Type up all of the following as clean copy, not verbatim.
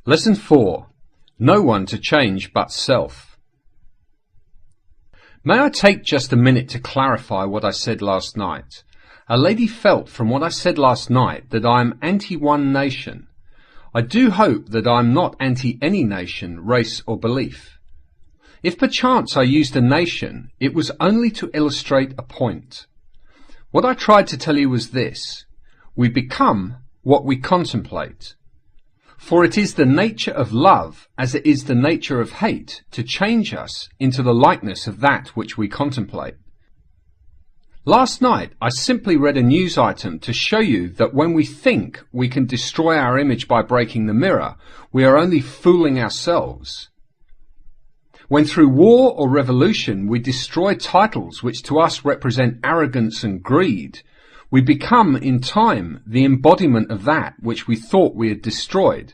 Lesson 4. No one to change but self. May I take just a minute to clarify what I said last night? A lady felt from what I said last night that I am anti-one nation. I do hope that I am not anti any nation, race or belief. If perchance I used a nation, it was only to illustrate a point. What I tried to tell you was this: we become what we contemplate. For it is the nature of love, as it is the nature of hate, to change us into the likeness of that which we contemplate. Last night I simply read a news item to show you that when we think we can destroy our image by breaking the mirror, we are only fooling ourselves. When through war or revolution we destroy titles which to us represent arrogance and greed, we become in time the embodiment of that which we thought we had destroyed.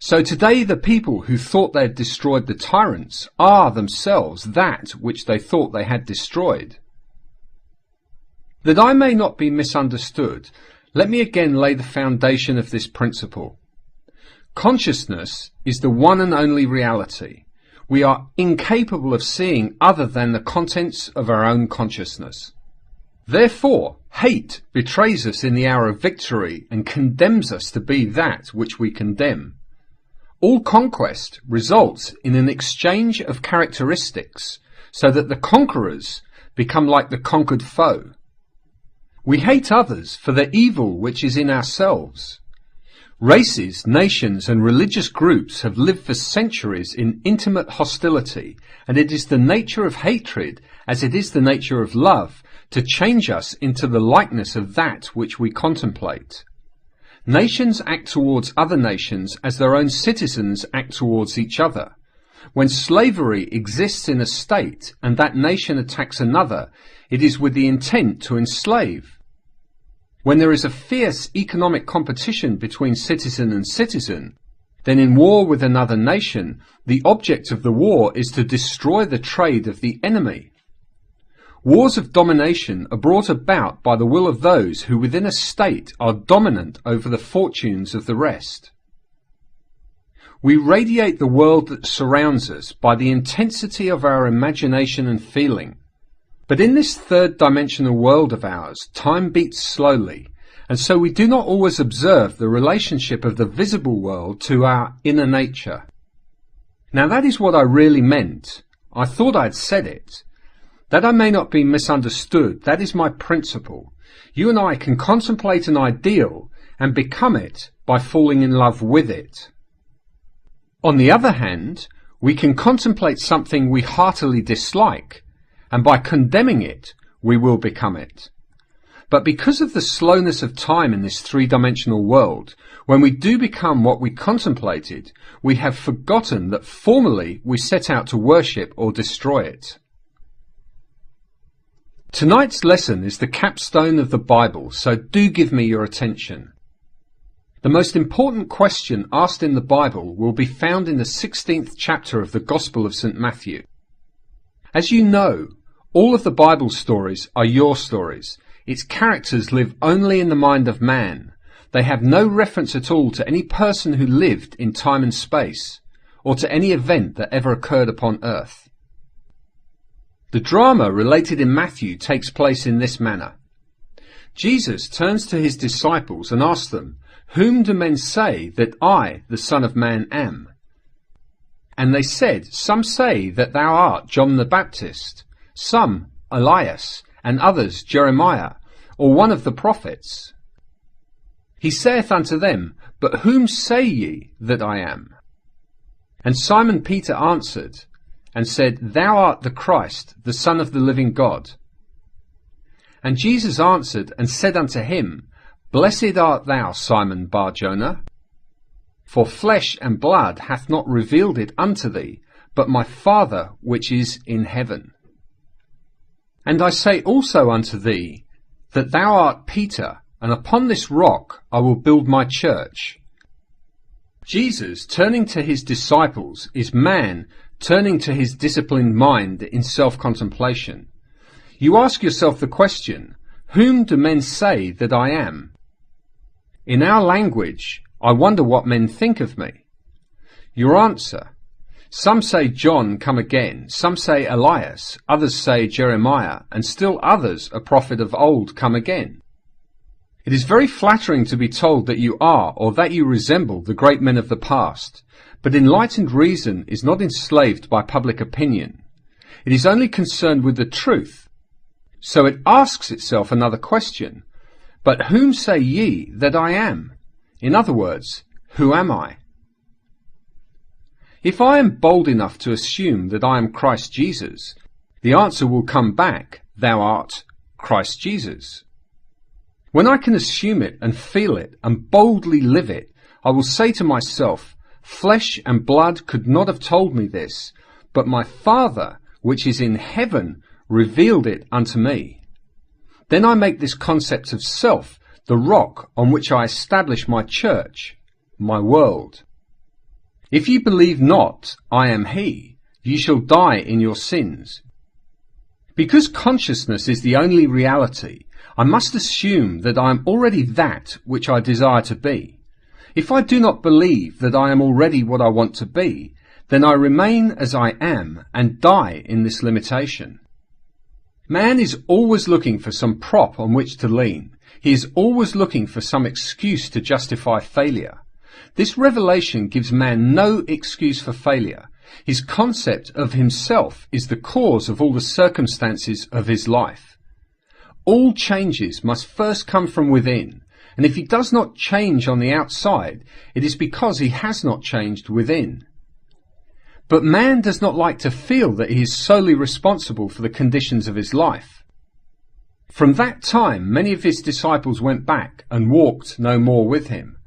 So today the people who thought they had destroyed the tyrants are themselves that which they thought they had destroyed. That I may not be misunderstood, let me again lay the foundation of this principle. Consciousness is the one and only reality. We are incapable of seeing other than the contents of our own consciousness. Therefore, hate betrays us in the hour of victory and condemns us to be that which we condemn. All conquest results in an exchange of characteristics, so that the conquerors become like the conquered foe. We hate others for the evil which is in ourselves. Races, nations and religious groups have lived for centuries in intimate hostility, and it is the nature of hatred, as it is the nature of love, to change us into the likeness of that which we contemplate. Nations act towards other nations as their own citizens act towards each other. When slavery exists in a state and that nation attacks another, it is with the intent to enslave. When there is a fierce economic competition between citizen and citizen, then in war with another nation, the object of the war is to destroy the trade of the enemy. Wars of domination are brought about by the will of those who within a state are dominant over the fortunes of the rest. We radiate the world that surrounds us by the intensity of our imagination and feeling. But in this third-dimensional world of ours, time beats slowly, and so we do not always observe the relationship of the visible world to our inner nature. Now that is what I really meant. I thought I had said it. That I may not be misunderstood, that is my principle. You and I can contemplate an ideal and become it by falling in love with it. On the other hand, we can contemplate something we heartily dislike, and by condemning it, we will become it. But because of the slowness of time in this three-dimensional world, when we do become what we contemplated, we have forgotten that formerly we set out to worship or destroy it. Tonight's lesson is the capstone of the Bible, so do give me your attention. The most important question asked in the Bible will be found in the 16th chapter of the Gospel of St. Matthew. As you know, all of the Bible stories are your stories. Its characters live only in the mind of man. They have no reference at all to any person who lived in time and space, or to any event that ever occurred upon earth. The drama related in Matthew takes place in this manner. Jesus turns to his disciples and asks them, "Whom do men say that I, the Son of Man, am?" And they said, "Some say that thou art John the Baptist, some Elias, and others Jeremiah, or one of the prophets." He saith unto them, "But whom say ye that I am?" And Simon Peter answered and said, "Thou art the Christ, the Son of the living God." And Jesus answered and said unto him, "Blessed art thou, Simon Bar-Jonah, for flesh and blood hath not revealed it unto thee, but my Father which is in heaven. And I say also unto thee, that thou art Peter, and upon this rock I will build my church." Jesus, turning to his disciples, is man turning to his disciplined mind in self-contemplation. You ask yourself the question, whom do men say that I am? In our language, I wonder what men think of me. Your answer: some say John come again, some say Elias, others say Jeremiah, and still others a prophet of old come again. It is very flattering to be told that you are, or that you resemble, the great men of the past, but enlightened reason is not enslaved by public opinion. It is only concerned with the truth. So it asks itself another question: but whom say ye that I am? In other words, who am I? If I am bold enough to assume that I am Christ Jesus, the answer will come back: thou art Christ Jesus. When I can assume it and feel it and boldly live it, I will say to myself, flesh and blood could not have told me this, but my Father, which is in heaven, revealed it unto me. Then I make this concept of self the rock on which I establish my church, my world. If ye believe not, I am he, ye shall die in your sins. Because consciousness is the only reality, I must assume that I am already that which I desire to be. If I do not believe that I am already what I want to be, then I remain as I am and die in this limitation. Man is always looking for some prop on which to lean. He is always looking for some excuse to justify failure. This revelation gives man no excuse for failure. His concept of himself is the cause of all the circumstances of his life. All changes must first come from within, and if he does not change on the outside, it is because he has not changed within. But man does not like to feel that he is solely responsible for the conditions of his life. From that time many of his disciples went back and walked no more with him.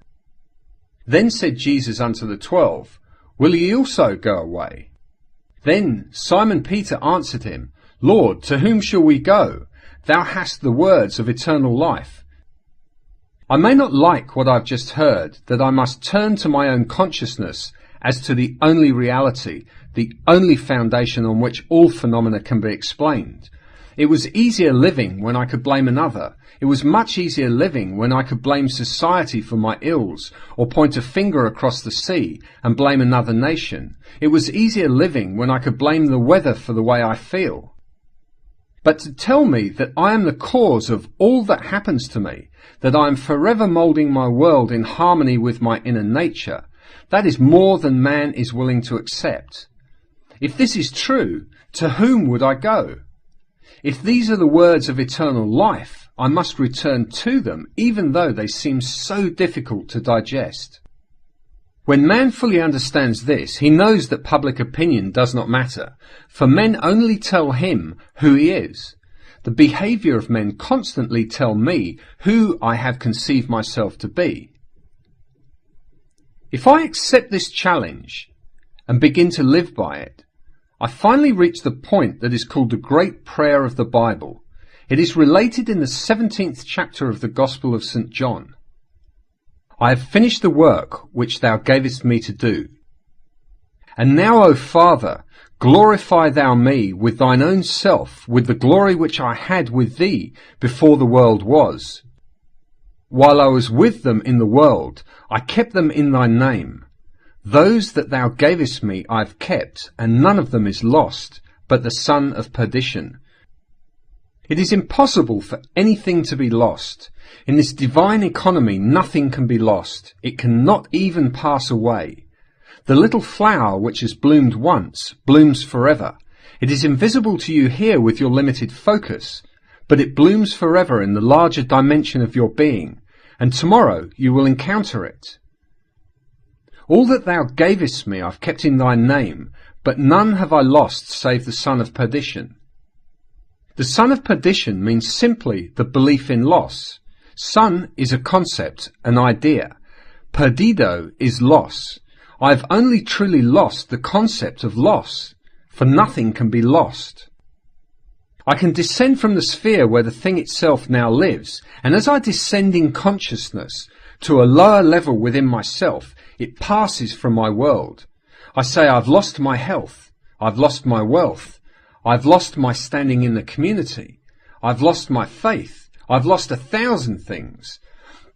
Then said Jesus unto the 12, Will ye also go away? Then Simon Peter answered him, Lord, to whom shall we go? Thou hast the words of eternal life. I may not like what I've just heard, that I must turn to my own consciousness as to the only reality, the only foundation on which all phenomena can be explained. It was easier living when I could blame another. It was much easier living when I could blame society for my ills, or point a finger across the sea and blame another nation. It was easier living when I could blame the weather for the way I feel. But to tell me that I am the cause of all that happens to me, that I am forever moulding my world in harmony with my inner nature, that is more than man is willing to accept. If this is true, to whom would I go? If these are the words of eternal life, I must return to them, even though they seem so difficult to digest. When man fully understands this, he knows that public opinion does not matter, for men only tell him who he is. The behaviour of men constantly tell me who I have conceived myself to be. If I accept this challenge and begin to live by it, I finally reach the point that is called the great prayer of the Bible. It is related in the 17th chapter of the Gospel of St. John. I have finished the work which thou gavest me to do. And now, O Father, glorify thou me with thine own self, with the glory which I had with thee before the world was. While I was with them in the world, I kept them in thy name. Those that thou gavest me I have kept, and none of them is lost, but the son of perdition. It is impossible for anything to be lost. In this divine economy nothing can be lost. It cannot even pass away. The little flower which has bloomed once blooms forever. It is invisible to you here with your limited focus, but it blooms forever in the larger dimension of your being, and tomorrow you will encounter it. All that thou gavest me I've kept in thy name, but none have I lost save the son of perdition. The son of perdition means simply the belief in loss. Son is a concept, an idea. Perdido is loss. I have only truly lost the concept of loss, for nothing can be lost. I can descend from the sphere where the thing itself now lives, and as I descend in consciousness to a lower level within myself, it passes from my world. I say I've lost my health, I've lost my wealth, I've lost my standing in the community, I've lost my faith, I've lost 1,000 things.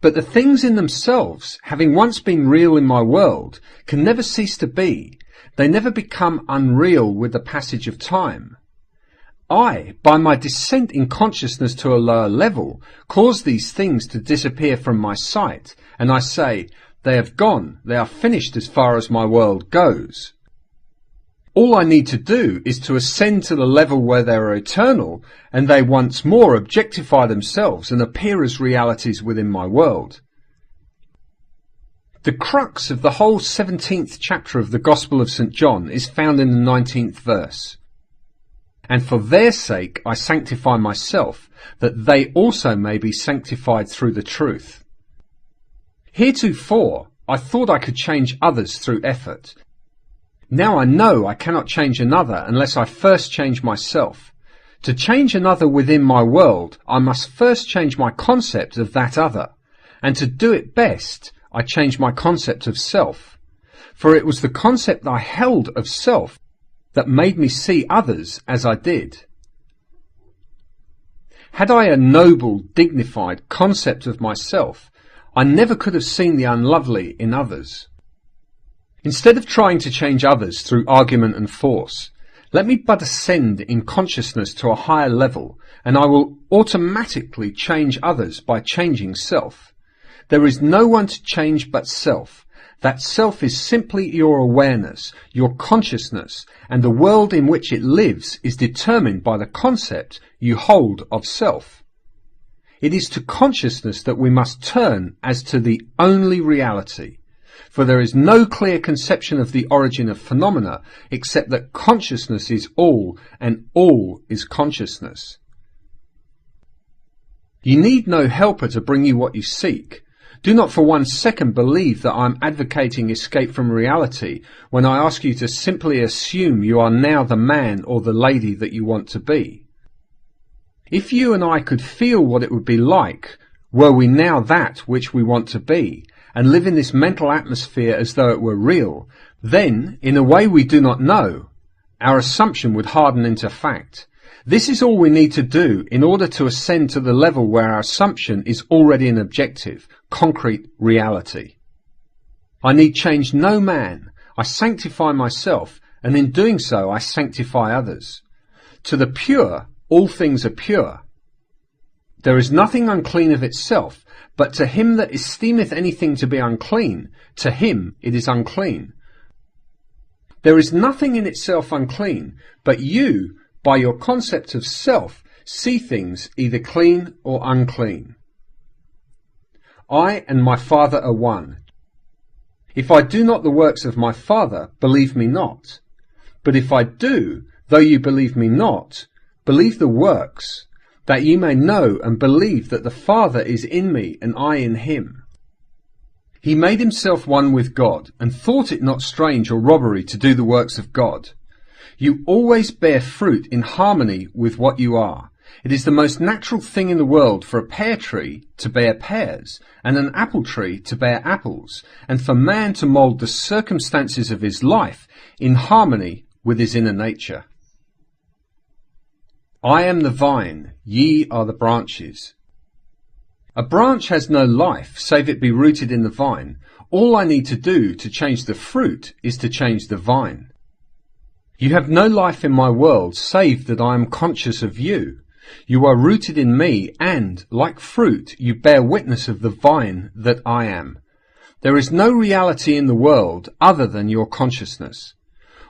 But the things in themselves, having once been real in my world, can never cease to be. They never become unreal with the passage of time. I, by my descent in consciousness to a lower level, cause these things to disappear from my sight, and I say, they have gone, they are finished as far as my world goes. All I need to do is to ascend to the level where they are eternal, and they once more objectify themselves and appear as realities within my world. The crux of the whole 17th chapter of the Gospel of St. John is found in the 19th verse. And for their sake I sanctify myself, that they also may be sanctified through the truth. Heretofore I thought I could change others through effort. Now I know I cannot change another unless I first change myself. To change another within my world, I must first change my concept of that other. And to do it best, I change my concept of self. For it was the concept I held of self that made me see others as I did. Had I a noble, dignified concept of myself, I never could have seen the unlovely in others. Instead of trying to change others through argument and force, let me but ascend in consciousness to a higher level, and I will automatically change others by changing self. There is no one to change but self. That self is simply your awareness, your consciousness, and the world in which it lives is determined by the concept you hold of self. It is to consciousness that we must turn as to the only reality. For there is no clear conception of the origin of phenomena except that consciousness is all and all is consciousness. You need no helper to bring you what you seek. Do not for 1 second believe that I am advocating escape from reality when I ask you to simply assume you are now the man or the lady that you want to be. If you and I could feel what it would be like were we now that which we want to be, and live in this mental atmosphere as though it were real, then, in a way we do not know, our assumption would harden into fact. This is all we need to do in order to ascend to the level where our assumption is already an objective, concrete reality. I need change no man. I sanctify myself, and in doing so I sanctify others. To the pure, all things are pure. There is nothing unclean of itself, but to him that esteemeth anything to be unclean, to him it is unclean. There is nothing in itself unclean, but you, by your concept of self, see things either clean or unclean. I and my Father are one. If I do not the works of my Father, believe me not. But if I do, though you believe me not, believe the works, that ye may know and believe that the Father is in me and I in him. He made himself one with God, and thought it not strange or robbery to do the works of God. You always bear fruit in harmony with what you are. It is the most natural thing in the world for a pear tree to bear pears, and an apple tree to bear apples, and for man to mould the circumstances of his life in harmony with his inner nature. I am the vine, ye are the branches. A branch has no life, save it be rooted in the vine. All I need to do to change the fruit is to change the vine. You have no life in my world, save that I am conscious of you. You are rooted in me, and, like fruit, you bear witness of the vine that I am. There is no reality in the world other than your consciousness.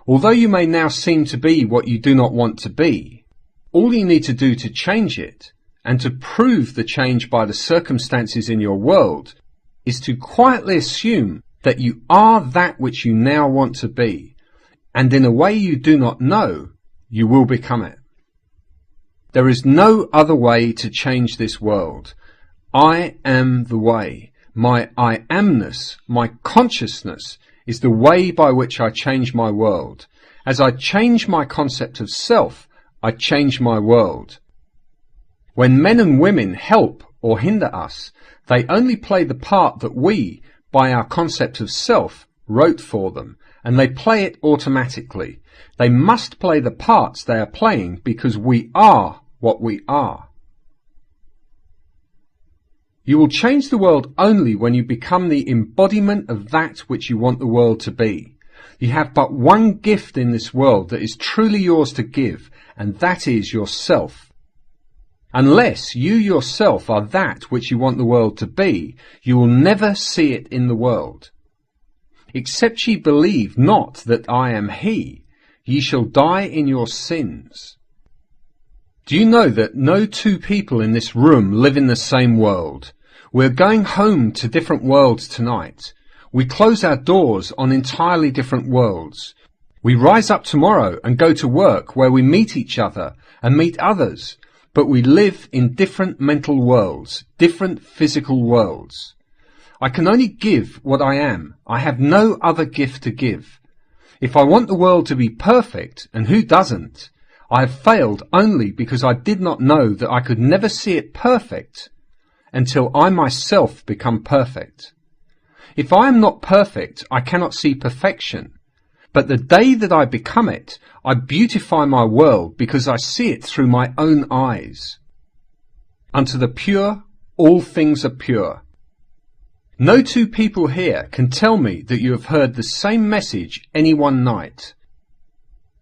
Although you may now seem to be what you do not want to be, all you need to do to change it, and to prove the change by the circumstances in your world, is to quietly assume that you are that which you now want to be, and in a way you do not know, you will become it. There is no other way to change this world. I am the way. My I amness, my consciousness, is the way by which I change my world. As I change my concept of self, I change my world. When men and women help or hinder us, they only play the part that we, by our concept of self, wrote for them, and they play it automatically. They must play the parts they are playing because we are what we are. You will change the world only when you become the embodiment of that which you want the world to be. You have but one gift in this world that is truly yours to give, and that is yourself. Unless you yourself are that which you want the world to be, you will never see it in the world. Except ye believe not that I am he, ye shall die in your sins. Do you know that no two people in this room live in the same world? We're going home to different worlds tonight. We close our doors on entirely different worlds. We rise up tomorrow and go to work where we meet each other and meet others, but we live in different mental worlds, different physical worlds. I can only give what I am. I have no other gift to give. If I want the world to be perfect, and who doesn't, I have failed only because I did not know that I could never see it perfect until I myself become perfect. If I am not perfect, I cannot see perfection. But the day that I become it, I beautify my world because I see it through my own eyes. Unto the pure, all things are pure. No two people here can tell me that you have heard the same message any one night.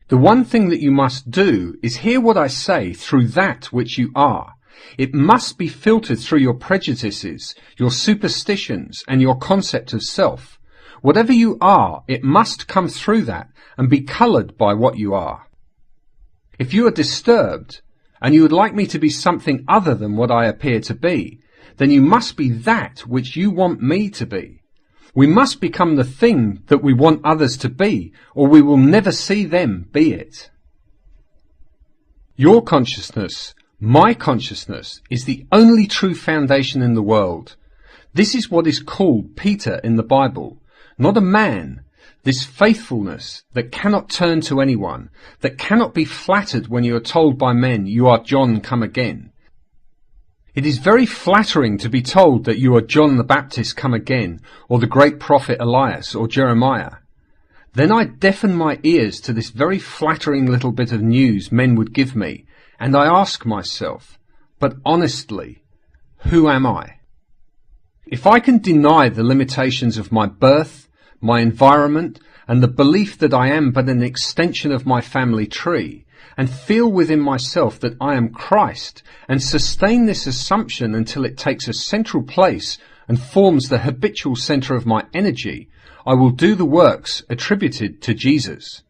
The one thing that you must do is hear what I say through that which you are. It must be filtered through your prejudices, your superstitions, and your concept of self. Whatever you are, it must come through that and be coloured by what you are. If you are disturbed, and you would like me to be something other than what I appear to be, then you must be that which you want me to be. We must become the thing that we want others to be, or we will never see them be it. Your consciousness, my consciousness, is the only true foundation in the world. This is what is called Peter in the Bible, not a man. This faithfulness that cannot turn to anyone, that cannot be flattered when you are told by men, you are John come again. It is very flattering to be told that you are John the Baptist come again, or the great prophet Elias, or Jeremiah. Then I deafen my ears to this very flattering little bit of news men would give me, and I ask myself, but honestly, who am I? If I can deny the limitations of my birth, my environment, and the belief that I am but an extension of my family tree, and feel within myself that I am Christ, and sustain this assumption until it takes a central place and forms the habitual centre of my energy, I will do the works attributed to Jesus.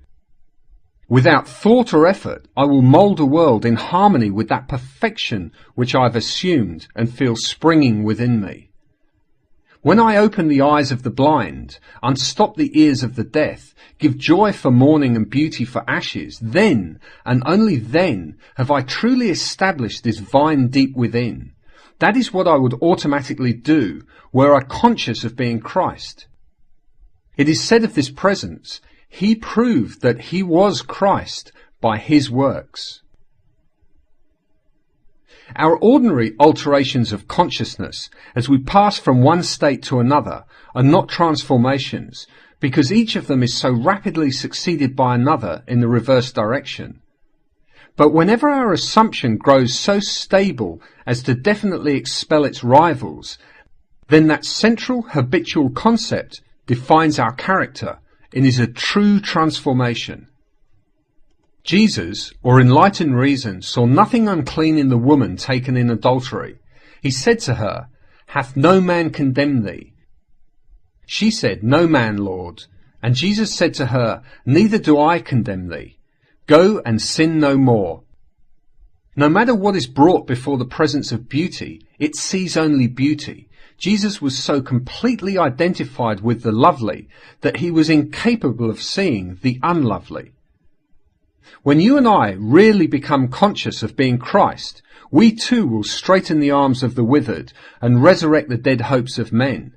Without thought or effort, I will mould a world in harmony with that perfection which I have assumed and feel springing within me. When I open the eyes of the blind, unstop the ears of the deaf, give joy for mourning and beauty for ashes, then, and only then, have I truly established this vine deep within. That is what I would automatically do, were I conscious of being Christ. It is said of this presence, he proved that he was Christ by his works. Our ordinary alterations of consciousness as we pass from one state to another are not transformations, because each of them is so rapidly succeeded by another in the reverse direction. But whenever our assumption grows so stable as to definitely expel its rivals, then that central habitual concept defines our character and is a true transformation. Jesus, or enlightened reason, saw nothing unclean in the woman taken in adultery. He said to her, "Hath no man condemned thee?" She said, "No man, Lord." And Jesus said to her, "Neither do I condemn thee. Go and sin no more." No matter what is brought before the presence of beauty, it sees only beauty. Jesus was so completely identified with the lovely that he was incapable of seeing the unlovely. When you and I really become conscious of being Christ, we too will straighten the arms of the withered and resurrect the dead hopes of men.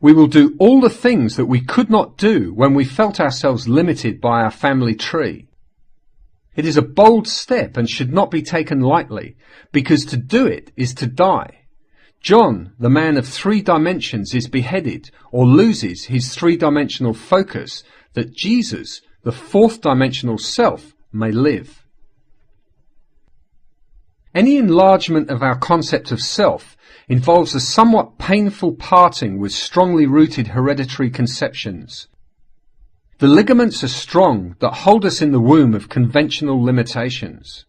We will do all the things that we could not do when we felt ourselves limited by our family tree. It is a bold step and should not be taken lightly, because to do it is to die. John, the man of 3 dimensions, is beheaded or loses his 3-dimensional focus, that Jesus, the 4th dimensional self, may live. Any enlargement of our concept of self involves a somewhat painful parting with strongly rooted hereditary conceptions. The ligaments are strong that hold us in the womb of conventional limitations.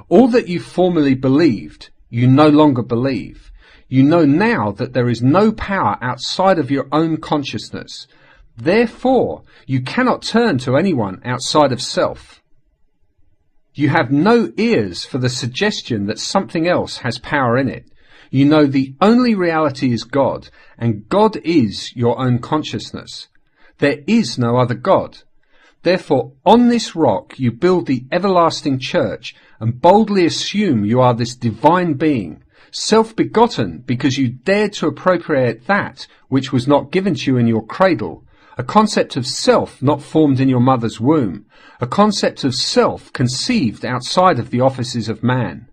All that you formerly believed, you no longer believe. You know now that there is no power outside of your own consciousness. Therefore, you cannot turn to anyone outside of self. You have no ears for the suggestion that something else has power in it. You know the only reality is God, and God is your own consciousness. There is no other God. Therefore, on this rock you build the everlasting church and boldly assume you are this divine being, self-begotten because you dared to appropriate that which was not given to you in your cradle, a concept of self not formed in your mother's womb, a concept of self conceived outside of the offices of man.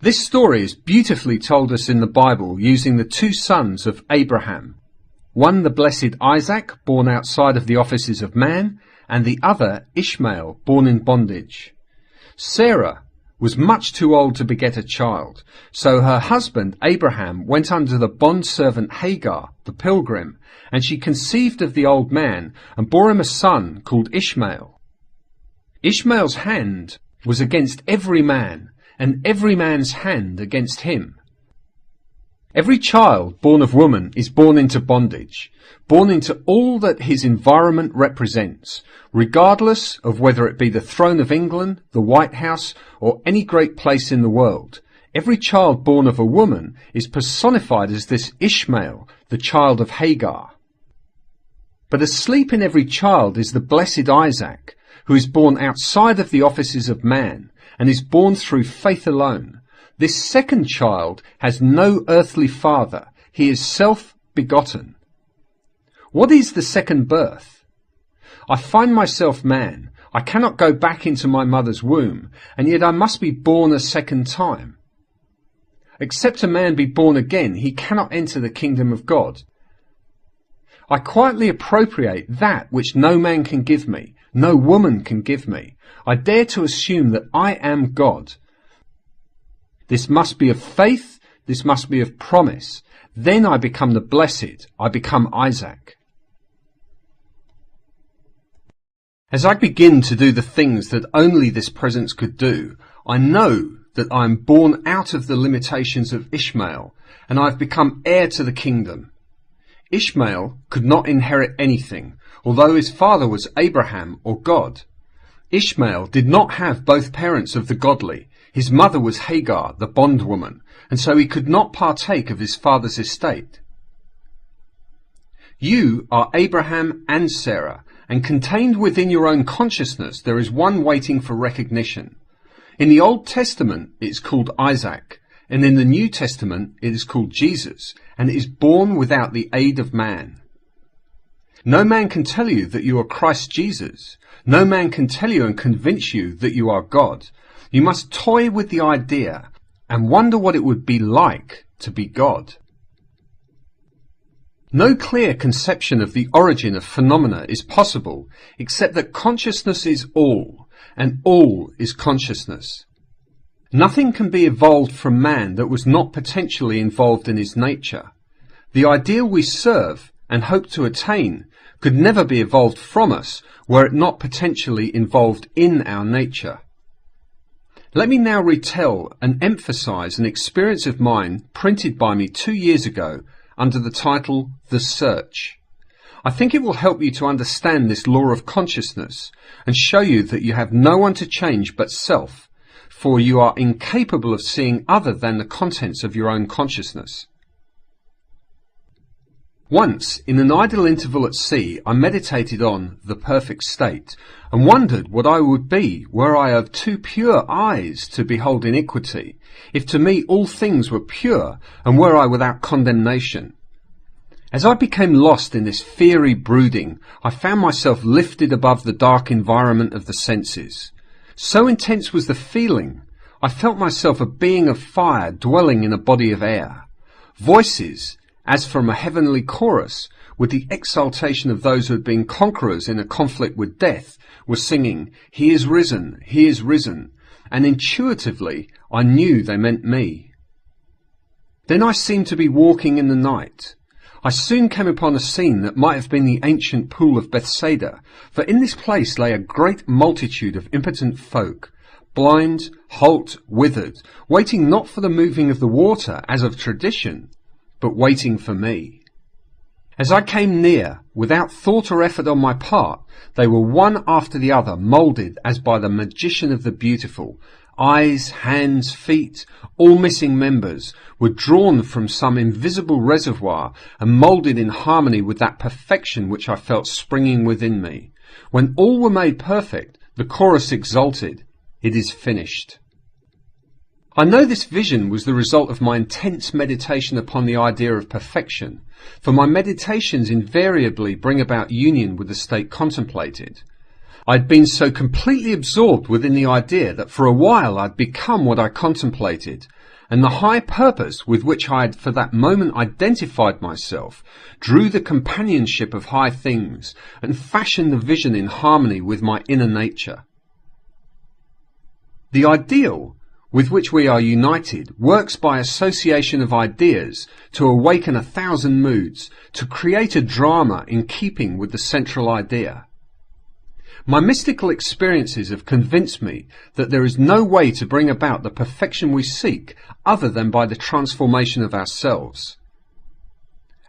This story is beautifully told us in the Bible using the two sons of Abraham. One, the blessed Isaac, born outside of the offices of man, and the other, Ishmael, born in bondage. Sarah was much too old to beget a child, so her husband, Abraham, went under the bondservant Hagar, the pilgrim, and she conceived of the old man and bore him a son called Ishmael. Ishmael's hand was against every man, and every man's hand against him. Every child born of woman is born into bondage, born into all that his environment represents, regardless of whether it be the throne of England, the White House, or any great place in the world. Every child born of a woman is personified as this Ishmael, the child of Hagar. But asleep in every child is the blessed Isaac, who is born outside of the offices of man, and is born through faith alone. This second child has no earthly father. He is self-begotten. What is the second birth? I find myself man. I cannot go back into my mother's womb, and yet I must be born a second time. Except a man be born again, he cannot enter the kingdom of God. I quietly appropriate that which no man can give me, no woman can give me. I dare to assume that I am God. This must be of faith, this must be of promise. Then I become the blessed, I become Isaac. As I begin to do the things that only this presence could do, I know that I am born out of the limitations of Ishmael, and I have become heir to the kingdom. Ishmael could not inherit anything, although his father was Abraham or God. Ishmael did not have both parents of the godly. His mother was Hagar, the bondwoman, and so he could not partake of his father's estate. You are Abraham and Sarah, and contained within your own consciousness there is one waiting for recognition. In the Old Testament it is called Isaac, and in the New Testament it is called Jesus, and it is born without the aid of man. No man can tell you that you are Christ Jesus. No man can tell you and convince you that you are God. You must toy with the idea and wonder what it would be like to be God. No clear conception of the origin of phenomena is possible except that consciousness is all, and all is consciousness. Nothing can be evolved from man that was not potentially involved in his nature. The ideal we serve and hope to attain could never be evolved from us were it not potentially involved in our nature. Let me now retell and emphasize an experience of mine printed by me 2 years ago under the title The Search. I think it will help you to understand this law of consciousness and show you that you have no one to change but self, for you are incapable of seeing other than the contents of your own consciousness. Once, in an idle interval at sea, I meditated on the perfect state, and wondered what I would be were I of too pure eyes to behold iniquity, if to me all things were pure, and were I without condemnation. As I became lost in this fiery brooding, I found myself lifted above the dark environment of the senses. So intense was the feeling, I felt myself a being of fire dwelling in a body of air. Voices, as from a heavenly chorus, with the exaltation of those who had been conquerors in a conflict with death, were singing, "He is risen, he is risen." and intuitively I knew they meant me. Then I seemed to be walking in the night. I soon came upon a scene that might have been the ancient pool of Bethsaida, for in this place lay a great multitude of impotent folk, blind, halt, withered, waiting not for the moving of the water as of tradition, but waiting for me. As I came near, without thought or effort on my part, they were one after the other moulded as by the magician of the beautiful. Eyes, hands, feet, all missing members, were drawn from some invisible reservoir and moulded in harmony with that perfection which I felt springing within me. When all were made perfect, the chorus exulted, "It is finished." I know this vision was the result of my intense meditation upon the idea of perfection, for my meditations invariably bring about union with the state contemplated. I'd been so completely absorbed within the idea that for a while I'd become what I contemplated, and the high purpose with which I had for that moment identified myself drew the companionship of high things and fashioned the vision in harmony with my inner nature. The ideal with which we are united works by association of ideas to awaken 1,000 moods, to create a drama in keeping with the central idea. My mystical experiences have convinced me that there is no way to bring about the perfection we seek other than by the transformation of ourselves.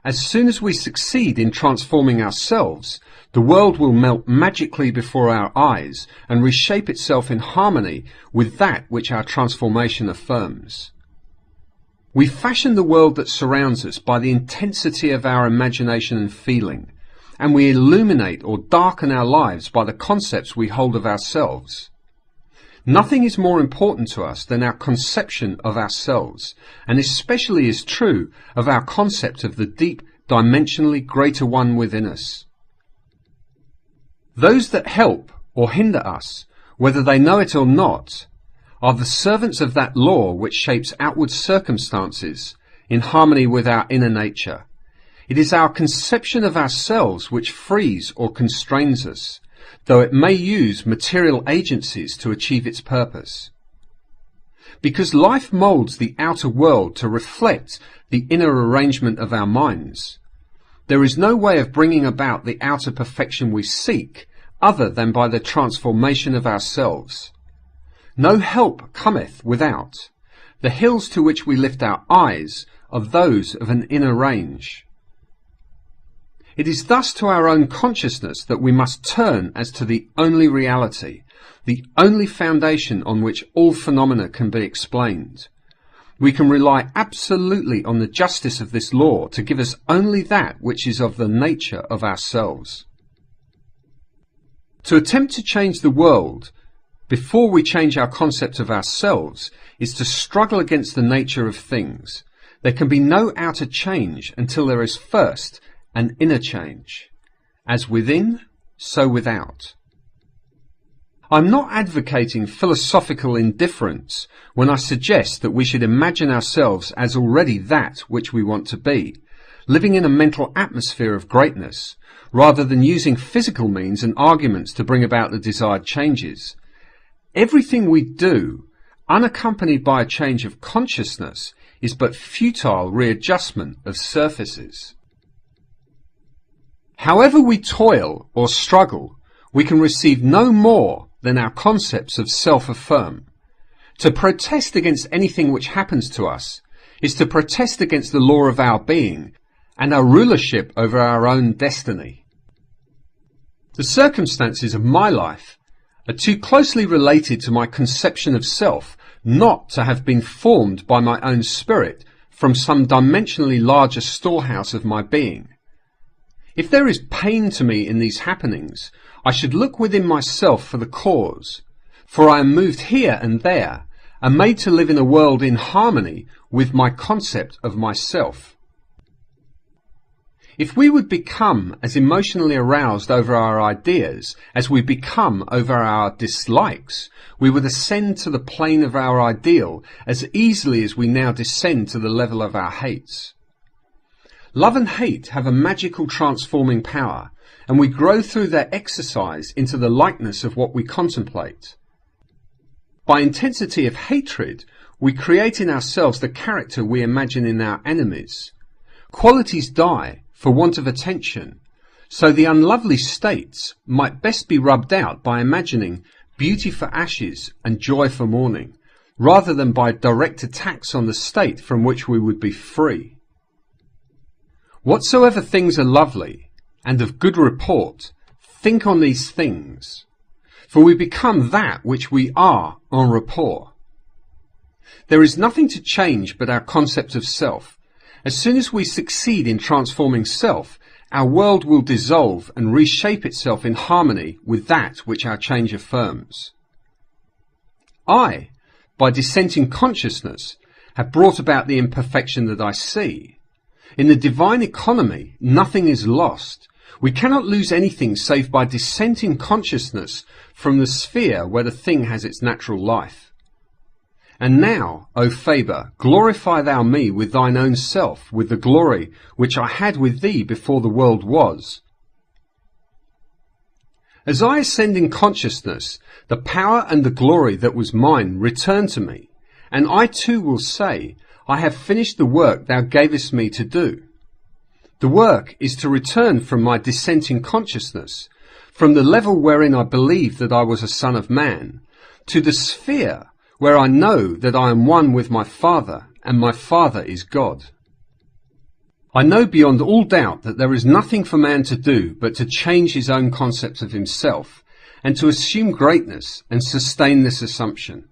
As soon as we succeed in transforming ourselves, the world will melt magically before our eyes and reshape itself in harmony with that which our transformation affirms. We fashion the world that surrounds us by the intensity of our imagination and feeling, and we illuminate or darken our lives by the concepts we hold of ourselves. Nothing is more important to us than our conception of ourselves, and especially is true of our concept of the deep, dimensionally greater one within us. Those that help or hinder us, whether they know it or not, are the servants of that law which shapes outward circumstances in harmony with our inner nature. It is our conception of ourselves which frees or constrains us, though it may use material agencies to achieve its purpose. Because life moulds the outer world to reflect the inner arrangement of our minds, there is no way of bringing about the outer perfection we seek other than by the transformation of ourselves. No help cometh without. The hills to which we lift our eyes are those of an inner range. It is thus to our own consciousness that we must turn as to the only reality, the only foundation on which all phenomena can be explained. We can rely absolutely on the justice of this law to give us only that which is of the nature of ourselves. To attempt to change the world before we change our concept of ourselves is to struggle against the nature of things. There can be no outer change until there is first an inner change. As within, so without. I'm not advocating philosophical indifference when I suggest that we should imagine ourselves as already that which we want to be, living in a mental atmosphere of greatness, rather than using physical means and arguments to bring about the desired changes. Everything we do, unaccompanied by a change of consciousness, is but futile readjustment of surfaces. However we toil or struggle, we can receive no more than our concepts of self-affirm. To protest against anything which happens to us is to protest against the law of our being and our rulership over our own destiny. The circumstances of my life are too closely related to my conception of self not to have been formed by my own spirit from some dimensionally larger storehouse of my being. If there is pain to me in these happenings, I should look within myself for the cause, for I am moved here and there, and made to live in a world in harmony with my concept of myself. If we would become as emotionally aroused over our ideas as we become over our dislikes, we would ascend to the plane of our ideal as easily as we now descend to the level of our hates. Love and hate have a magical transforming power, and we grow through their exercise into the likeness of what we contemplate. By intensity of hatred, we create in ourselves the character we imagine in our enemies. Qualities die for want of attention, so the unlovely states might best be rubbed out by imagining beauty for ashes and joy for mourning, rather than by direct attacks on the state from which we would be free. Whatsoever things are lovely and of good report, think on these things, for we become that which we are en rapport. There is nothing to change but our concept of self. As soon as we succeed in transforming self, our world will dissolve and reshape itself in harmony with that which our change affirms. I, by dissenting consciousness, have brought about the imperfection that I see. In the divine economy, nothing is lost. We cannot lose anything save by dissenting consciousness from the sphere where the thing has its natural life. And now, O Faber, glorify thou me with thine own self, with the glory which I had with thee before the world was. As I ascend in consciousness, the power and the glory that was mine return to me, and I too will say, I have finished the work thou gavest me to do. The work is to return from my dissenting consciousness, from the level wherein I believed that I was a son of man, to the sphere where I know that I am one with my Father, and my Father is God. I know beyond all doubt that there is nothing for man to do but to change his own concept of himself, and to assume greatness and sustain this assumption.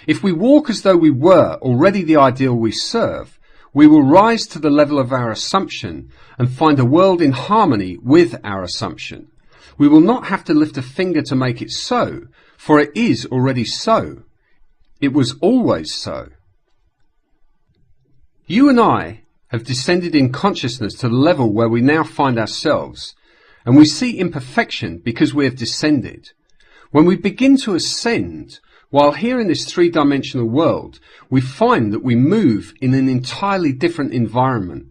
If we walk as though we were already the ideal we serve, we will rise to the level of our assumption and find a world in harmony with our assumption. We will not have to lift a finger to make it so, for it is already so. It was always so. You and I have descended in consciousness to the level where we now find ourselves, and we see imperfection because we have descended. When we begin to ascend, while here in this three-dimensional world, we find that we move in an entirely different environment.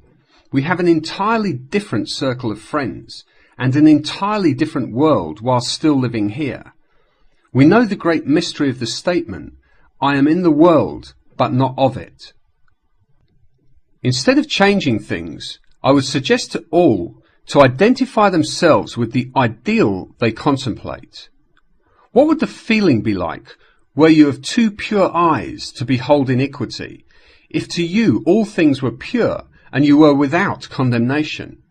We have an entirely different circle of friends, and an entirely different world while still living here. We know the great mystery of the statement, I am in the world, but not of it. Instead of changing things, I would suggest to all to identify themselves with the ideal they contemplate. What would the feeling be like were you of two pure eyes to behold iniquity, if to you all things were pure and you were without condemnation?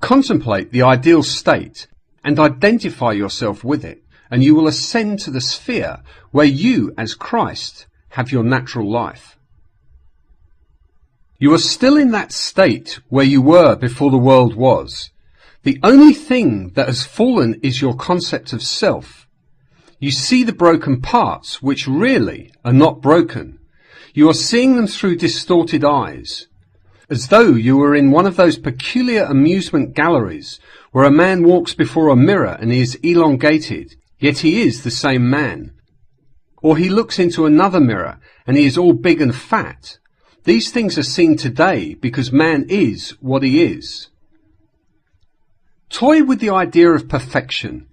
Contemplate the ideal state and identify yourself with it, and you will ascend to the sphere where you, as Christ, have your natural life. You are still in that state where you were before the world was. The only thing that has fallen is your concept of self. You see the broken parts, which really are not broken. You are seeing them through distorted eyes, as though you were in one of those peculiar amusement galleries where a man walks before a mirror and he is elongated, yet he is the same man. Or he looks into another mirror and he is all big and fat. These things are seen today because man is what he is. Toy with the idea of perfection.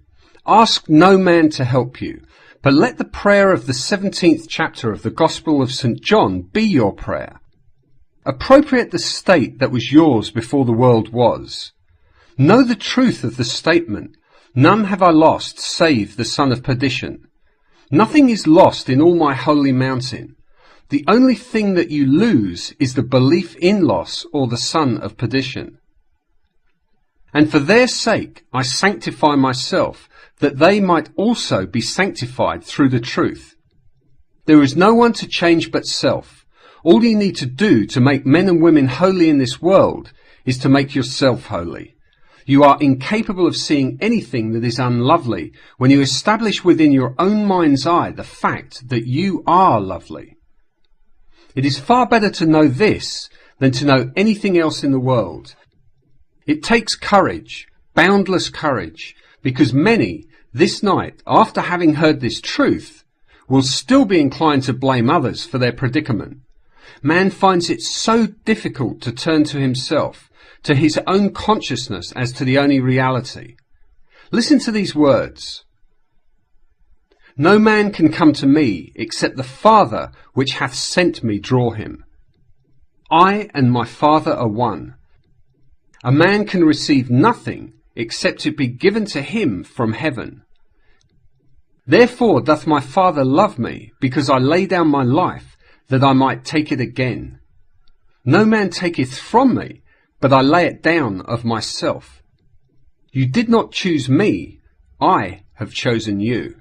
Ask no man to help you, but let the prayer of the 17th chapter of the Gospel of St. John be your prayer. Appropriate the state that was yours before the world was. Know the truth of the statement, none have I lost save the son of perdition. Nothing is lost in all my holy mountain. The only thing that you lose is the belief in loss or the son of perdition. And for their sake I sanctify myself, that they might also be sanctified through the truth. There is no one to change but self. All you need to do to make men and women holy in this world is to make yourself holy. You are incapable of seeing anything that is unlovely when you establish within your own mind's eye the fact that you are lovely. It is far better to know this than to know anything else in the world. It takes courage, boundless courage, because many, this night, after having heard this truth, will still be inclined to blame others for their predicament. Man finds it so difficult to turn to himself, to his own consciousness as to the only reality. Listen to these words. No man can come to me, except the Father which hath sent me draw him. I and my Father are one. A man can receive nothing, except it be given to him from heaven. Therefore doth my Father love me, because I lay down my life, that I might take it again. No man taketh from me, but I lay it down of myself. You did not choose me, I have chosen you.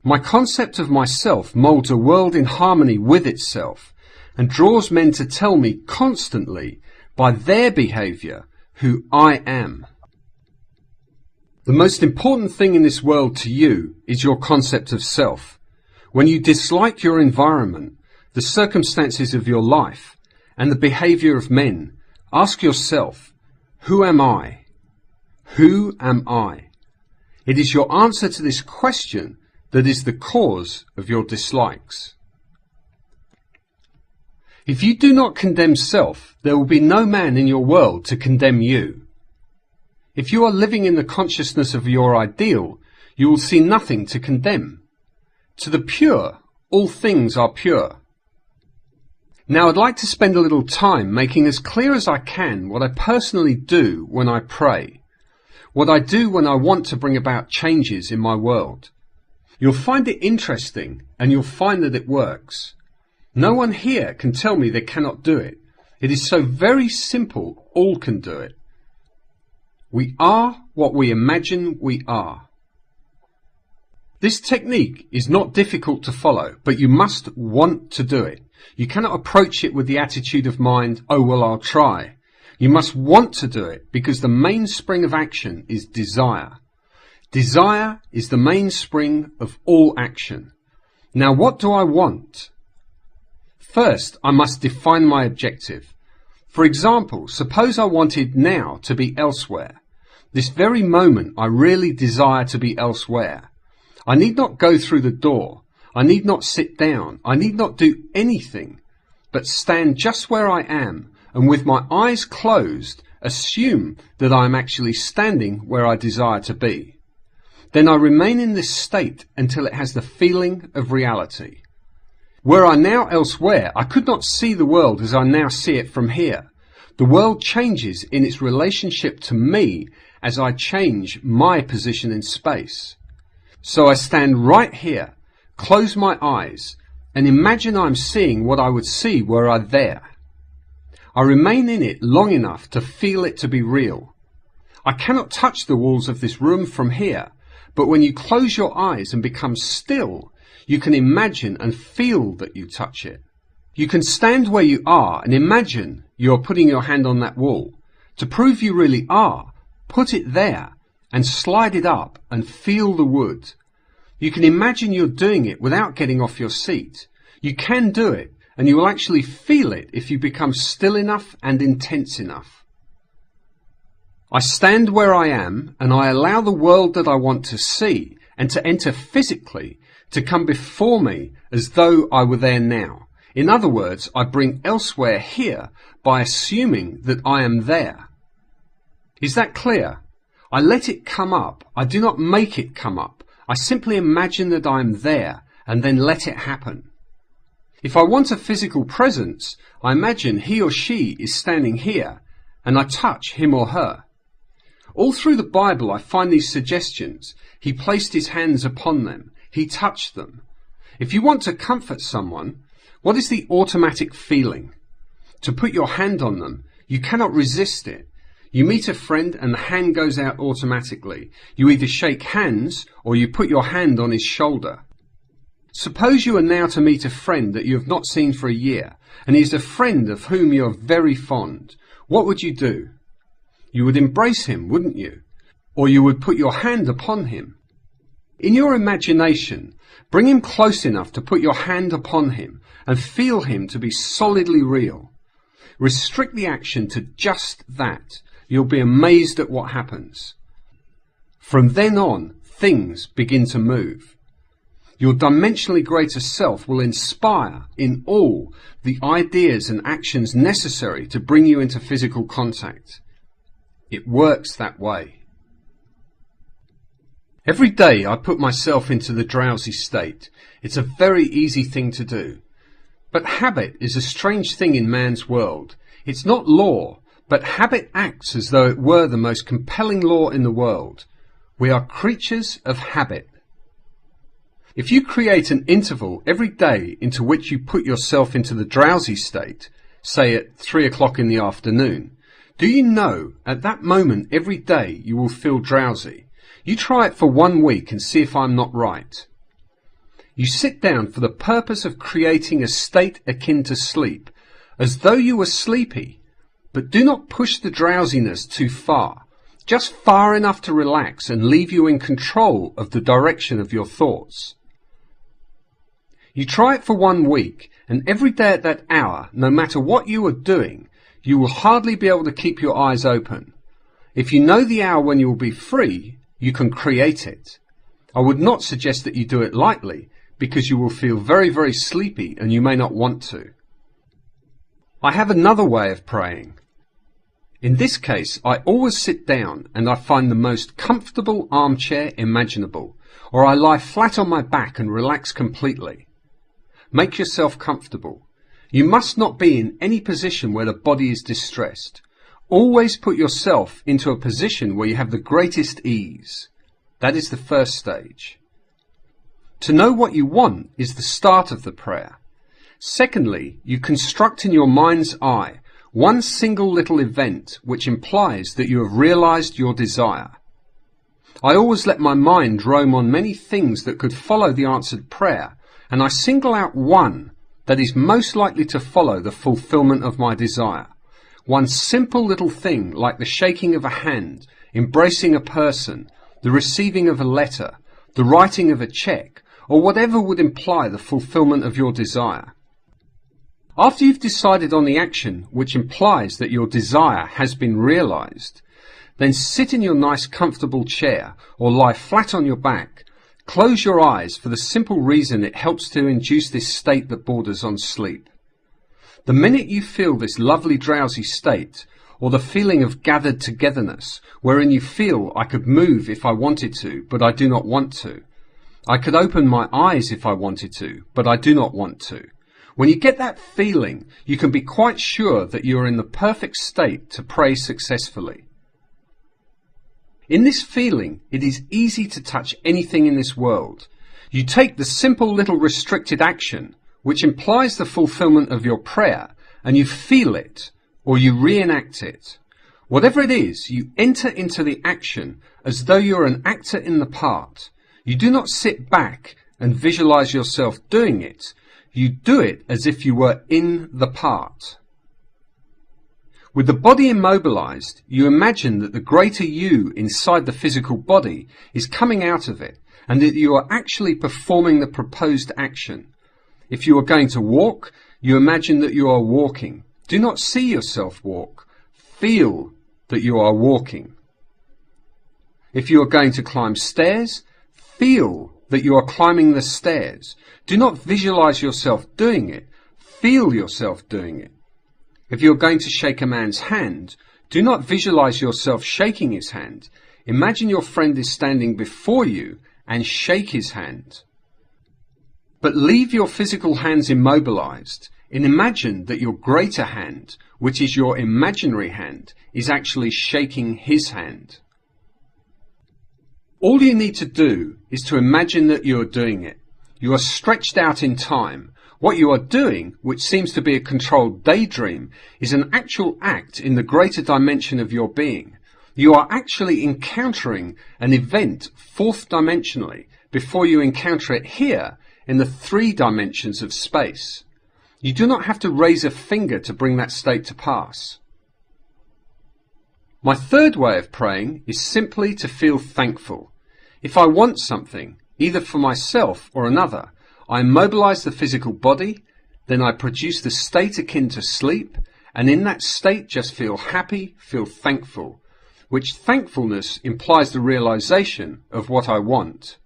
My concept of myself moulds a world in harmony with itself, and draws men to tell me constantly, by their behaviour, who I am. The most important thing in this world to you is your concept of self. When you dislike your environment, the circumstances of your life, and the behaviour of men, ask yourself, who am I? Who am I? It is your answer to this question that is the cause of your dislikes. If you do not condemn self, there will be no man in your world to condemn you. If you are living in the consciousness of your ideal, you will see nothing to condemn. To the pure, all things are pure. Now I'd like to spend a little time making as clear as I can what I personally do when I pray, what I do when I want to bring about changes in my world. You'll find it interesting, and you'll find that it works. No one here can tell me they cannot do it. It is so very simple, all can do it. We are what we imagine we are. This technique is not difficult to follow, but you must want to do it. You cannot approach it with the attitude of mind, oh well, I'll try. You must want to do it, because the mainspring of action is desire. Desire is the mainspring of all action. Now what do I want? First, I must define my objective. For example, suppose I wanted now to be elsewhere. This very moment I really desire to be elsewhere. I need not go through the door. I need not sit down. I need not do anything, but stand just where I am, and with my eyes closed, assume that I am actually standing where I desire to be. Then I remain in this state until it has the feeling of reality. Were I now elsewhere, I could not see the world as I now see it from here. The world changes in its relationship to me as I change my position in space. So I stand right here, close my eyes, and imagine I'm seeing what I would see were I there. I remain in it long enough to feel it to be real. I cannot touch the walls of this room from here, but when you close your eyes and become still, you can imagine and feel that you touch it. You can stand where you are and imagine you are putting your hand on that wall. To prove you really are, put it there and slide it up and feel the wood. You can imagine you're doing it without getting off your seat. You can do it, and you will actually feel it if you become still enough and intense enough. I stand where I am, and I allow the world that I want to see and to enter physically to come before me as though I were there now. In other words, I bring elsewhere here by assuming that I am there. Is that clear? I let it come up. I do not make it come up. I simply imagine that I am there and then let it happen. If I want a physical presence, I imagine he or she is standing here and I touch him or her. All through the Bible I find these suggestions. He placed his hands upon them. He touched them. If you want to comfort someone, what is the automatic feeling? To put your hand on them, you cannot resist it. You meet a friend and the hand goes out automatically. You either shake hands or you put your hand on his shoulder. Suppose you are now to meet a friend that you have not seen for a year, and he is a friend of whom you are very fond. What would you do? You would embrace him, wouldn't you? Or you would put your hand upon him. In your imagination, bring him close enough to put your hand upon him and feel him to be solidly real. Restrict the action to just that. You'll be amazed at what happens. From then on, things begin to move. Your dimensionally greater self will inspire in all the ideas and actions necessary to bring you into physical contact. It works that way. Every day I put myself into the drowsy state. It's a very easy thing to do. But habit is a strange thing in man's world. It's not law, but habit acts as though it were the most compelling law in the world. We are creatures of habit. If you create an interval every day into which you put yourself into the drowsy state, say at 3 o'clock in the afternoon, do you know at that moment every day you will feel drowsy? You try it for 1 week and see if I'm not right. You sit down for the purpose of creating a state akin to sleep, as though you were sleepy, but do not push the drowsiness too far, just far enough to relax and leave you in control of the direction of your thoughts. You try it for 1 week, and every day at that hour, no matter what you are doing, you will hardly be able to keep your eyes open. If you know the hour when you will be free, you can create it. I would not suggest that you do it lightly, because you will feel very, very sleepy and you may not want to. I have another way of praying. In this case, I always sit down and I find the most comfortable armchair imaginable, or I lie flat on my back and relax completely. Make yourself comfortable. You must not be in any position where the body is distressed. Always put yourself into a position where you have the greatest ease. That is the first stage. To know what you want is the start of the prayer. Secondly, you construct in your mind's eye one single little event which implies that you have realized your desire. I always let my mind roam on many things that could follow the answered prayer, and I single out one that is most likely to follow the fulfillment of my desire. One simple little thing like the shaking of a hand, embracing a person, the receiving of a letter, the writing of a check, or whatever would imply the fulfillment of your desire. After you've decided on the action which implies that your desire has been realized, then sit in your nice comfortable chair or lie flat on your back. Close your eyes for the simple reason it helps to induce this state that borders on sleep. The minute you feel this lovely drowsy state, or the feeling of gathered togetherness, wherein you feel I could move if I wanted to, but I do not want to. I could open my eyes if I wanted to, but I do not want to. When you get that feeling, you can be quite sure that you are in the perfect state to pray successfully. In this feeling, it is easy to touch anything in this world. You take the simple little restricted action, which implies the fulfillment of your prayer, and you feel it, or you reenact it. Whatever it is, you enter into the action as though you are an actor in the part. You do not sit back and visualize yourself doing it. You do it as if you were in the part. With the body immobilized, you imagine that the greater you inside the physical body is coming out of it, and that you are actually performing the proposed action. If you are going to walk, you imagine that you are walking. Do not see yourself walk. Feel that you are walking. If you are going to climb stairs, feel that you are climbing the stairs. Do not visualize yourself doing it. Feel yourself doing it. If you are going to shake a man's hand, do not visualize yourself shaking his hand. Imagine your friend is standing before you and shake his hand. But leave your physical hands immobilized and imagine that your greater hand, which is your imaginary hand, is actually shaking his hand. All you need to do is to imagine that you are doing it. You are stretched out in time. What you are doing, which seems to be a controlled daydream, is an actual act in the greater dimension of your being. You are actually encountering an event fourth dimensionally before you encounter it here in the 3 dimensions of space. You do not have to raise a finger to bring that state to pass. My third way of praying is simply to feel thankful. If I want something, either for myself or another, I immobilize the physical body, then I produce the state akin to sleep, and in that state just feel happy, feel thankful, which thankfulness implies the realization of what I want.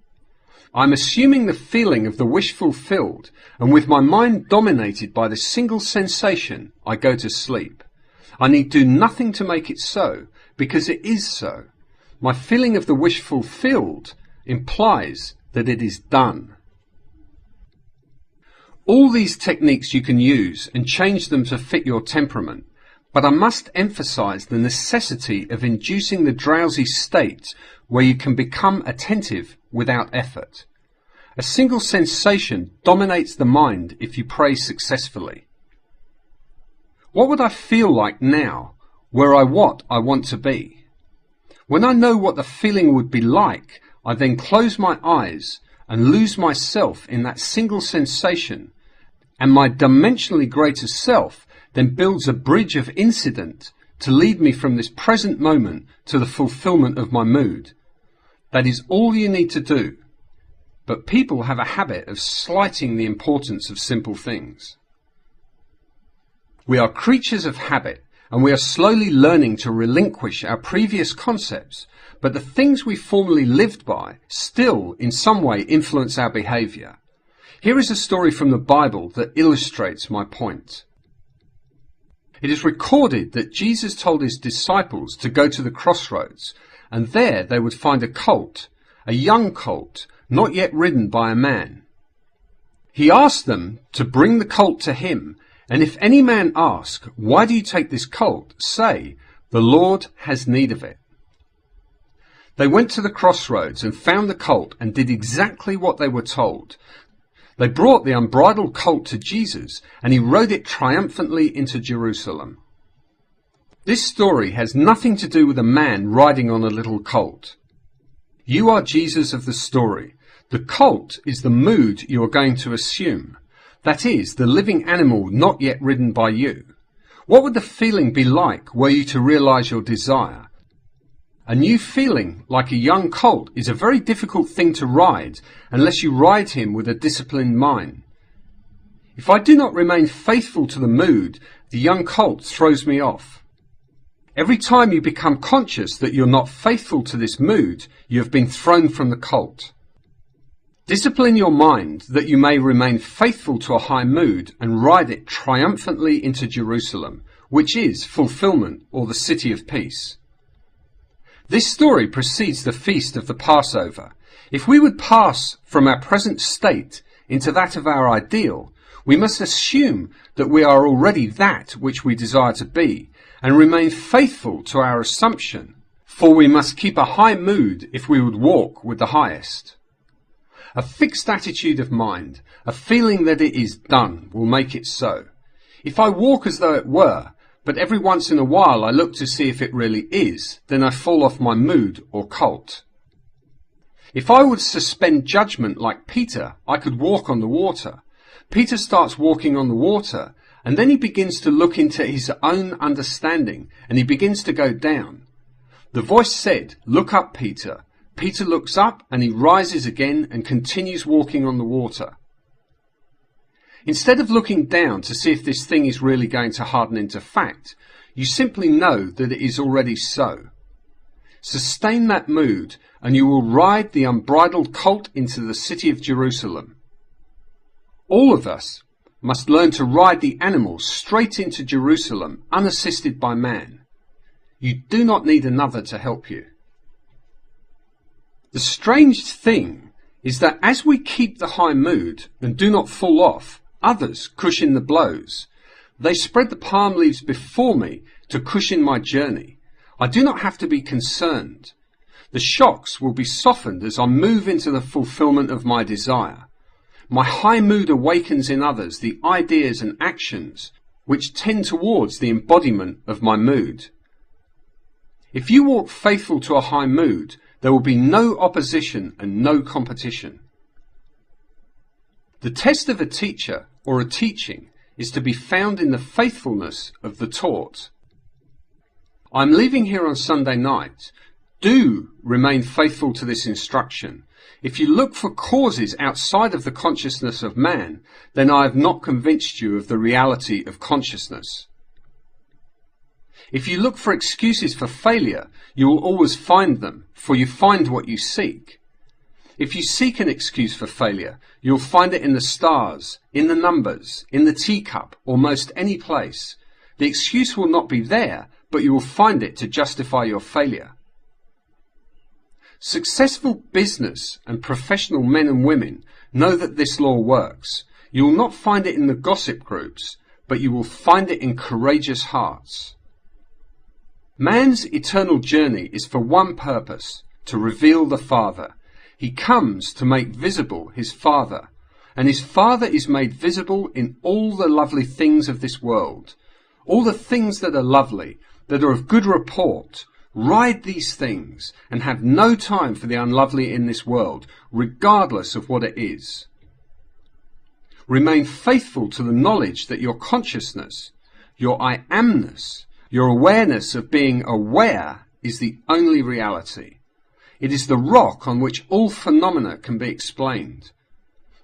I'm assuming the feeling of the wish fulfilled, and with my mind dominated by the single sensation, I go to sleep. I need do nothing to make it so, because it is so. My feeling of the wish fulfilled implies that it is done. All these techniques you can use and change them to fit your temperament, but I must emphasize the necessity of inducing the drowsy state where you can become attentive without effort. A single sensation dominates the mind if you pray successfully. What would I feel like now, were I what I want to be? When I know what the feeling would be like, I then close my eyes and lose myself in that single sensation, and my dimensionally greater self then builds a bridge of incident to lead me from this present moment to the fulfillment of my mood. That is all you need to do. But people have a habit of slighting the importance of simple things. We are creatures of habit, and we are slowly learning to relinquish our previous concepts, but the things we formerly lived by still in some way influence our behavior. Here is a story from the Bible that illustrates my point. It is recorded that Jesus told his disciples to go to the crossroads, and there they would find a colt, a young colt, not yet ridden by a man. He asked them to bring the colt to him, and if any man ask, "Why do you take this colt?" say, "The Lord has need of it." They went to the crossroads and found the colt and did exactly what they were told. They brought the unbridled colt to Jesus, and he rode it triumphantly into Jerusalem. This story has nothing to do with a man riding on a little colt. You are Jesus of the story. The colt is the mood you are going to assume. That is, the living animal not yet ridden by you. What would the feeling be like were you to realize your desire? A new feeling, like a young colt, is a very difficult thing to ride unless you ride him with a disciplined mind. If I do not remain faithful to the mood, the young colt throws me off. Every time you become conscious that you're not faithful to this mood, you have been thrown from the colt. Discipline your mind that you may remain faithful to a high mood and ride it triumphantly into Jerusalem, which is fulfillment or the city of peace. This story precedes the feast of the Passover. If we would pass from our present state into that of our ideal, we must assume that we are already that which we desire to be, and remain faithful to our assumption, for we must keep a high mood if we would walk with the highest. A fixed attitude of mind, a feeling that it is done, will make it so. If I walk as though it were, but every once in a while I look to see if it really is, then I fall off my mood or cult. If I would suspend judgment like Peter, I could walk on the water. Peter starts walking on the water, and then he begins to look into his own understanding, and he begins to go down. The voice said, "Look up, Peter." Peter looks up, and he rises again and continues walking on the water. Instead of looking down to see if this thing is really going to harden into fact, you simply know that it is already so. Sustain that mood, and you will ride the unbridled colt into the city of Jerusalem. All of us must learn to ride the animal straight into Jerusalem, unassisted by man. You do not need another to help you. The strange thing is that as we keep the high mood and do not fall off, others cushion the blows. They spread the palm leaves before me to cushion my journey. I do not have to be concerned. The shocks will be softened as I move into the fulfillment of my desire. My high mood awakens in others the ideas and actions which tend towards the embodiment of my mood. If you walk faithful to a high mood, there will be no opposition and no competition. The test of a teacher or a teaching is to be found in the faithfulness of the taught. I'm leaving here on Sunday night. Do remain faithful to this instruction. If you look for causes outside of the consciousness of man, then I have not convinced you of the reality of consciousness. If you look for excuses for failure, you will always find them, for you find what you seek. If you seek an excuse for failure, you'll find it in the stars, in the numbers, in the teacup, or most any place. The excuse will not be there, but you will find it to justify your failure. Successful business and professional men and women know that this law works. You will not find it in the gossip groups, but you will find it in courageous hearts. Man's eternal journey is for one purpose, to reveal the Father. He comes to make visible his Father, and his Father is made visible in all the lovely things of this world. All the things that are lovely, that are of good report, ride these things and have no time for the unlovely in this world, regardless of what it is. Remain faithful to the knowledge that your consciousness, your I amness, your awareness of being aware is the only reality. It is the rock on which all phenomena can be explained.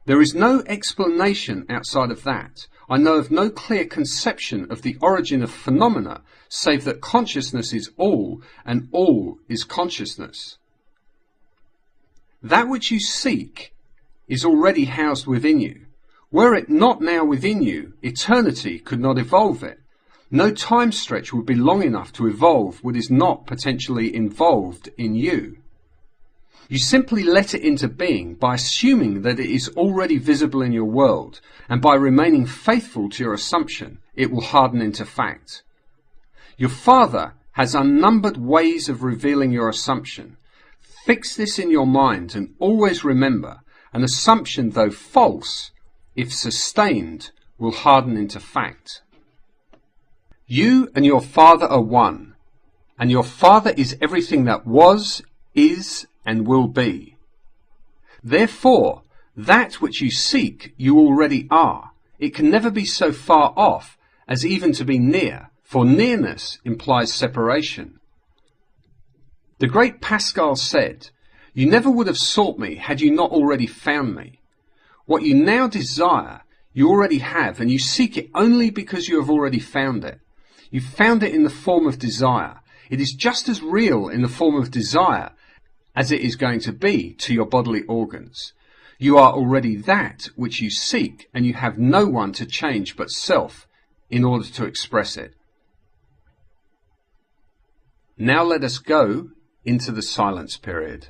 There is no explanation outside of that. I know of no clear conception of the origin of phenomena, save that consciousness is all, and all is consciousness. That which you seek is already housed within you. Were it not now within you, eternity could not evolve it. No time stretch would be long enough to evolve what is not potentially involved in you. You simply let it into being by assuming that it is already visible in your world, and by remaining faithful to your assumption, it will harden into fact. Your Father has unnumbered ways of revealing your assumption. Fix this in your mind and always remember, an assumption, though false, if sustained, will harden into fact. You and your Father are one, and your Father is everything that was, is, and will be. Therefore, that which you seek you already are. It can never be so far off as even to be near, for nearness implies separation. The great Pascal said, "You never would have sought me had you not already found me." What you now desire, you already have, and you seek it only because you have already found it. You found it in the form of desire. It is just as real in the form of desire as it is going to be to your bodily organs. You are already that which you seek, and you have no one to change but self in order to express it. Now let us go into the silence period.